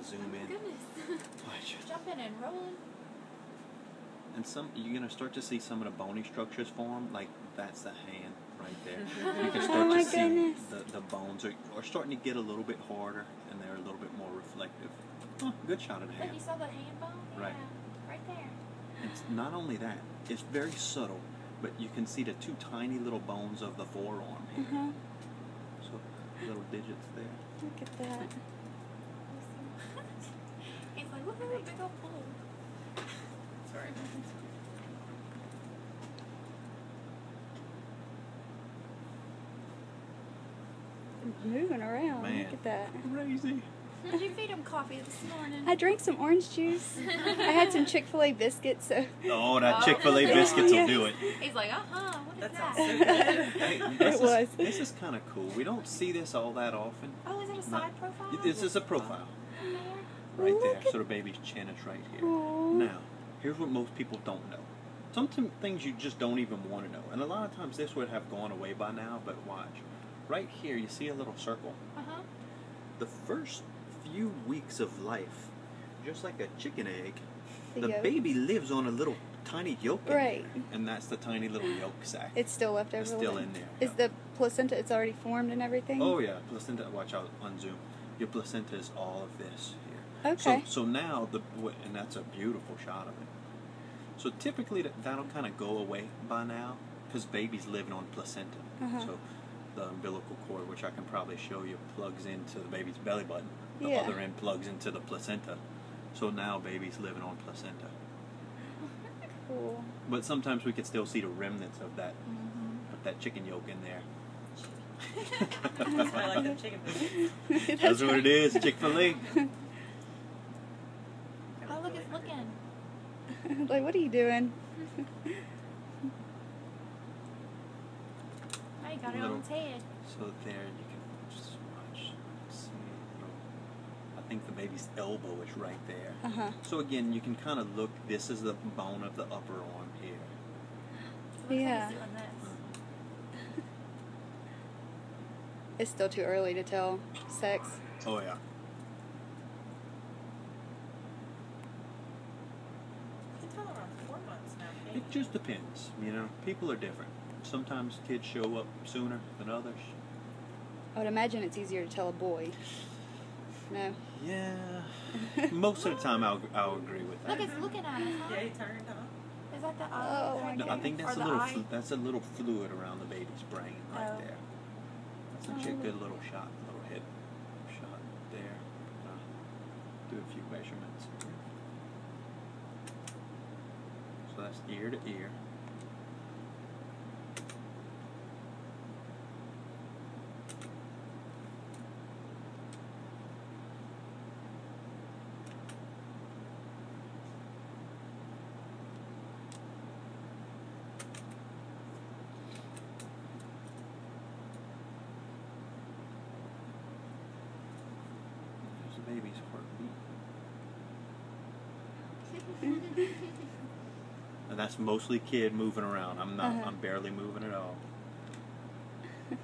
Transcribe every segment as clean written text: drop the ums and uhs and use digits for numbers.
zoom Oh my in. goodness. Watch. Jumping and rolling. And you're gonna start to see some of the bony structures form. Like that's the hand right there. You can start to see the bones are starting to get a little bit harder, and they're a little bit more reflective. Oh, good shot of the hand. Look, you saw the hand bone? Yeah, Right. right there. It's not only that; it's very subtle, but you can see the two tiny little bones of the forearm here. So little digits there. Look at that. He's like, look at that big old pool. Sorry. Moving around. Man. Look at that. Crazy. Did you feed him coffee this morning? I drank some orange juice. I had some Chick-fil-A biscuits. So. Oh, that Chick-fil-A biscuits will do it. He's like, what is that? Hey, It was. This is kind of cool. We don't see this all that often. Oh, is it a side profile? This is a profile. There? Right there. So the baby's chin is right here. Aww. Now, here's what most people don't know. Some things you just don't even want to know. And a lot of times this would have gone away by now, but watch. Right here, you see a little circle? Uh-huh. The first few weeks of life, just like a chicken egg, The the yolk. baby lives on a little tiny yolk in Right. there, and that's the tiny little yolk sac. It's still left over. It's still in there. Is the placenta, it's already formed and everything? Oh yeah, placenta. Watch out on Zoom. Your placenta is all of this here. Okay. So now and that's a beautiful shot of it. So typically that'll kind of go away by now because baby's living on placenta. So the umbilical cord, which I can probably show you, plugs into the baby's belly button. The other end plugs into the placenta. So now baby's living on placenta. Cool. But sometimes we could still see the remnants of that chicken yolk in there. That's why I like them chicken biscuits. That's what it is, Chick-fil-A. Oh, look, it's looking. Like, what are you doing? Oh, you got it on its head. So there you can just watch. See, I think the baby's elbow is right there. So again, you can kind of look. This is the bone of the upper arm here. Looks like Yeah. he's doing this. It's still too early to tell sex. Oh yeah. You can tell around 4 months now, Kate. It just depends. You know, people are different. Sometimes kids show up sooner than others. I would imagine it's easier to tell a boy. No. Yeah. Most of the time, I'll agree with that. Look, it's looking at us, huh? Yeah, he turned up. Is that the Oh, eye? my right No, I there? think that's Or a the little. eye? That's a little fluid around the baby's brain right Oh. there. That's actually a good little shot, little hit shot there. Do a few measurements. So that's ear to ear. There's the baby's heartbeat. And that's mostly kid moving around. I'm not. I'm barely moving at all. The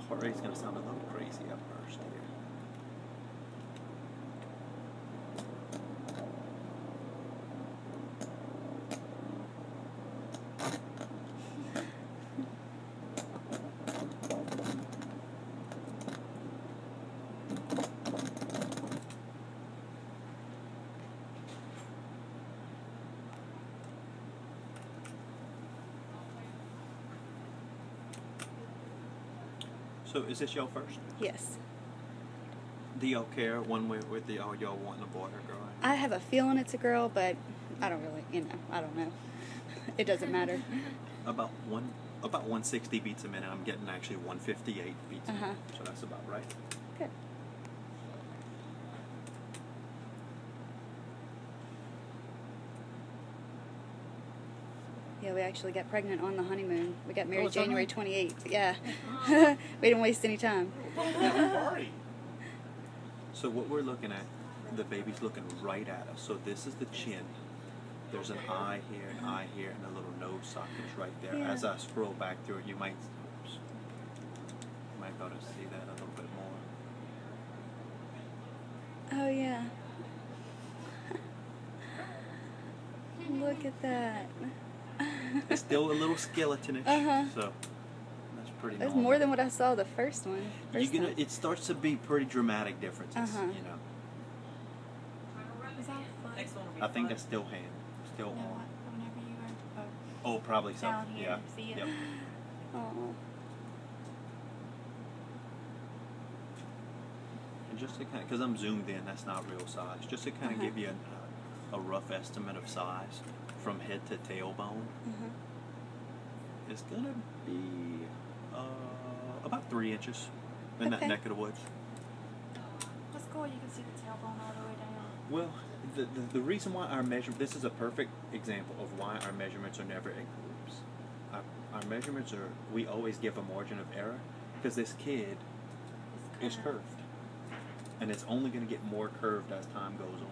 heart rate's gonna sound a little crazy at first here. So is this y'all first? Yes. Do y'all care one way with the y'all wanting a boy or girl? I have a feeling it's a girl, but I don't really, I don't know. It doesn't matter. About 160 beats a minute. I'm getting actually 158 beats a minute. So that's about right. Good. Yeah, we actually got pregnant on the honeymoon. We got married is that January right? 28th. Yeah. We didn't waste any time. So what we're looking at, the baby's looking right at us. So this is the chin. There's an eye here, an eye here, and a little nose socket right there. Yeah. As I scroll back through it, you might, be able to see that a little bit more. Look at that. It's still a little skeletonish, so that's pretty That's normal. more than what I saw the first one. Time. It starts to be pretty dramatic differences, you know. Is that fun? Next one will be I think fun. that's still still No, on. whenever you are. Oh, probably so. Down here, Yeah. see it? Yep. Oh. And just to kind of, because I'm zoomed in, that's not real size. Just to kind of give you a rough estimate of size from head to tailbone. It's gonna be about 3 inches in that Okay. neck of the woods. That's cool. You can see the tailbone all the way down. Well, the reason why our this is a perfect example of why our measurements are never in groups. Our measurements are, we always give a margin of error because this kid is curved. And it's only going to get more curved as time goes on.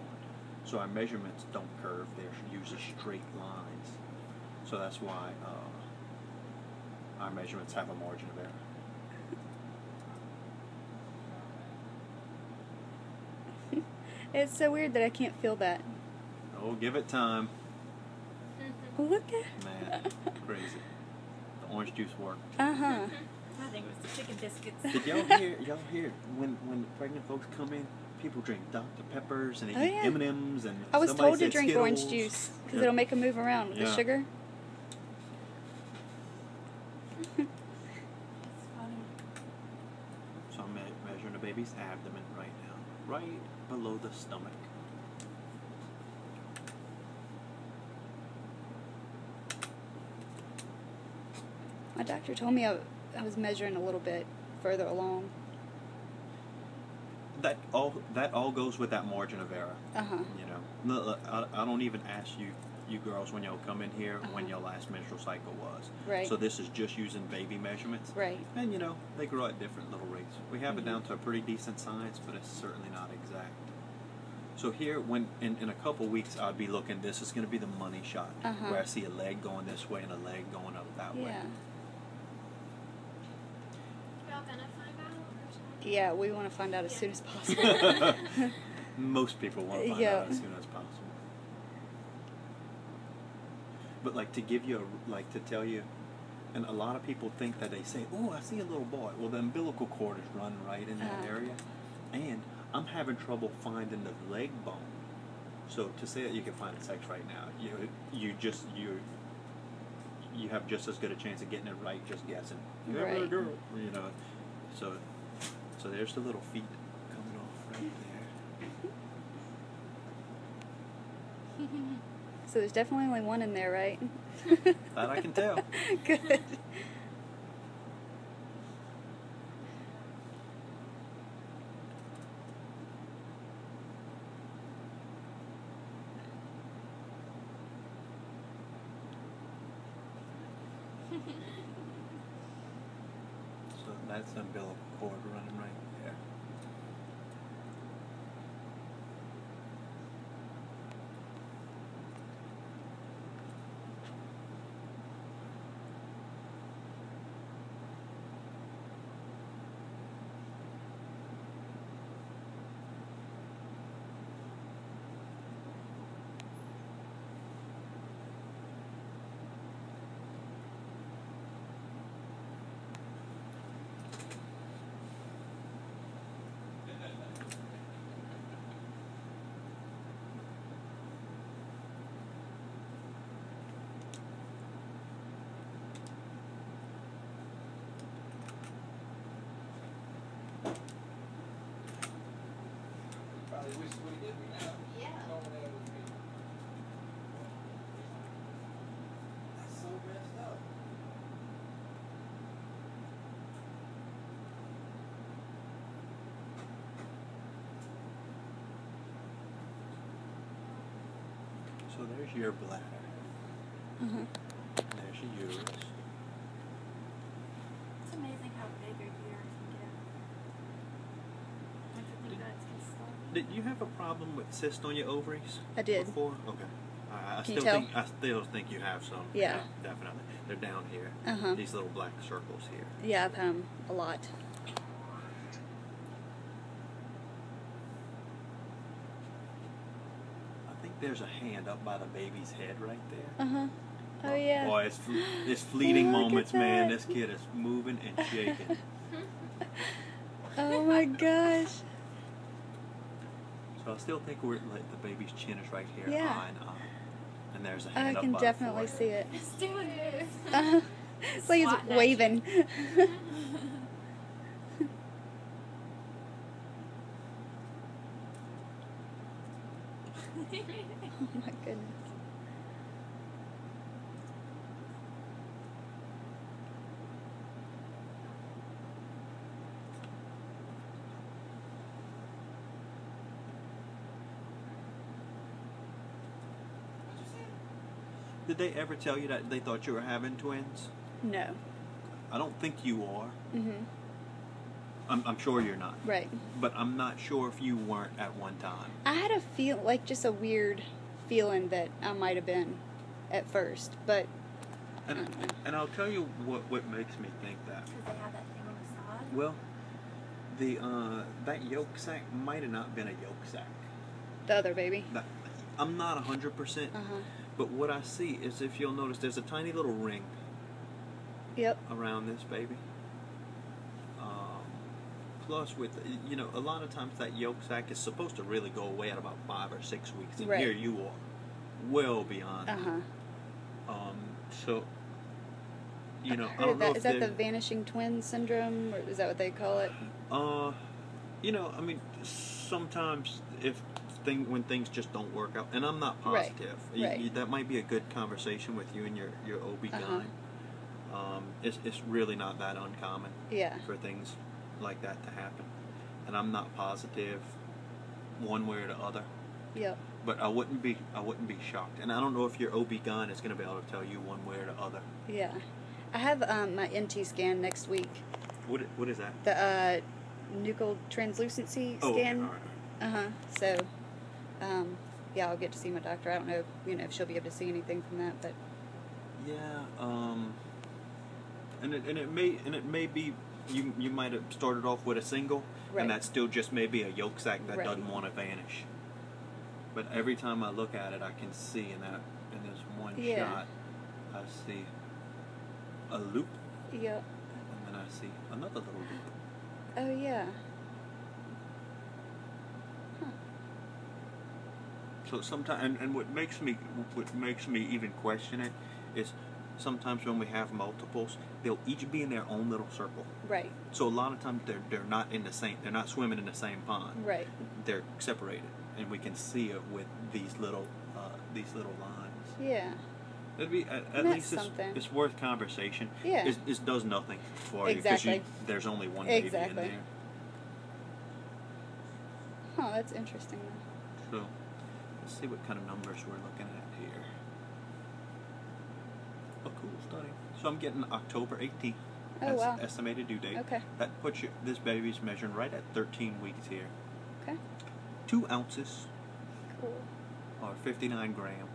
So our measurements don't curve, they're usually straight lines. So that's why our measurements have a margin of error. It's so weird that I can't feel that. Oh, give it time. Look at. Man, crazy. The orange juice worked. Uh huh. I think it was the chicken biscuits. Did y'all hear when pregnant folks come in, people drink Dr. Peppers and they Oh, eat yeah. M&Ms and I was somebody told to said drink orange Skittles. juice because Yeah. it'll make them move around with the Yeah. sugar. It's funny. So I'm measuring the baby's abdomen right now, right below the stomach. My doctor told me I was measuring a little bit further along. That all goes with that margin of error. You know, I don't even ask you girls when y'all come in here when your last menstrual cycle was. Right. So this is just using baby measurements. Right. And you know, they grow at different little rates. We have it down to a pretty decent science, but it's certainly not exact. So here, when in a couple weeks, I'd be looking. This is going to be the money shot, where I see a leg going this way and a leg going up that way. Yeah. Y'all gonna find out or something? Yeah, we want to find out as soon as possible. Most people want to find Yeah. out as soon as possible. But like to give you to tell you, and a lot of people think that they say, "Oh, I see a little boy." Well, the umbilical cord is run right in that area, and I'm having trouble finding the leg bone. So to say that you can find sex right now, you have just as good a chance of getting it right just guessing. Right. Girl, you know. So there's the little feet coming off right there. So there's definitely only one in there, right? That I can tell. Good. So that's the umbilical cord running right there. So there's your bladder. There's your uterus. It's amazing how big a uterus can get. Don't you think that's just Did you have a problem with cysts on your ovaries? I did. Before? Okay. I Can you still tell? think I still think you have some. Yeah. Definitely. They're down here. These little black circles here. Yeah, I've had them a lot. I think there's a hand up by the baby's head right there. Uh-huh. Oh, yeah. Boy, it's fleeting Look at moments, man. that. This kid is moving and shaking. Oh, my gosh. So I still think we're like the baby's chin is right here, Yeah. eye and eye. And there's a I hand up can by definitely the see it. It's doing this. Uh-huh. It's like Swatting it's at waving. Oh, my goodness. Did they ever tell you that they thought you were having twins? No. I don't think you are. Mm-hmm. I'm sure you're not. Right. But I'm not sure if you weren't at one time. I had like just a weird feeling that I might have been at first, but And I'll tell you what makes me think that. Because they have that thing on the side. Well, that yolk sac might have not been a yolk sac. the other baby. I'm not 100%, Uh-huh. but what I see is, if you'll notice, there's a tiny little ring Yep. around this baby. Plus, with a lot of times that yolk sac is supposed to really go away at about 5 or 6 weeks, and Right. here you are, well beyond. Uh-huh. So, I Heard don't of know that. if Is that the they're- vanishing twin syndrome, or is that what they call it? I mean, sometimes when things just don't work out, and I'm not Right, positive. right. That might be a good conversation with you and your OB-GYN. It's really not that uncommon Yeah. for things like that to happen, and I'm not positive one way or the other. Yep. But I wouldn't be shocked, and I don't know if your OB-GYN is going to be able to tell you one way or the other. Yeah. I have my NT scan next week. What is that? The nuchal translucency Oh, okay, scan. all right. Uh-huh. So, yeah, I'll get to see my doctor. I don't know, if she'll be able to see anything from that, but Yeah, and it may be you might have started off with a single, Right. and that still just may be a yolk sac that Right. doesn't want to vanish. But every time I look at it, I can see in this one Yeah. shot, I see a loop, yep. and then I see another little loop. Oh yeah. Huh. So sometimes, and what makes me even question it is sometimes when we have multiples, they'll each be in their own little circle. Right. So a lot of times they're not they're not swimming in the same pond. Right. They're separated, and we can see it with these little lines. Yeah. It'd be at That's least something. it's worth conversation. Yeah. It does nothing for Exactly. you because there's only one baby in Exactly. there. Huh, that's interesting. So let's see what kind of numbers we're looking at here. A cool study. So I'm getting October 18th. Oh, That's wow. estimated due date. Okay. That puts this baby's measuring right at 13 weeks here. Okay. 2 ounces Cool. or 59 grams.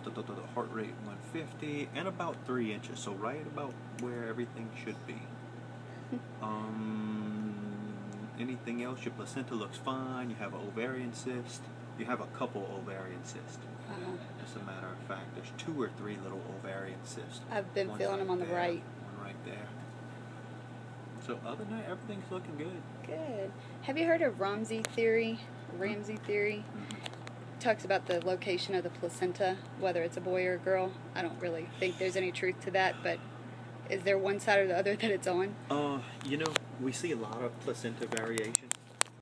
The heart rate 150 and about 3 inches. So right about where everything should be. Anything else? Your placenta looks fine. You have an ovarian cyst. You have a couple ovarian cysts. Uh-huh. As a matter of fact, there's 2 or 3 little ovarian cysts. I've been One feeling them on the there, right. One right there. So other than that, everything's looking good. Good. Have you heard of Ramsey theory? Ramsey theory talks about the location of the placenta, whether it's a boy or a girl. I don't really think there's any truth to that, but is there one side or the other that it's on? We see a lot of placenta variation.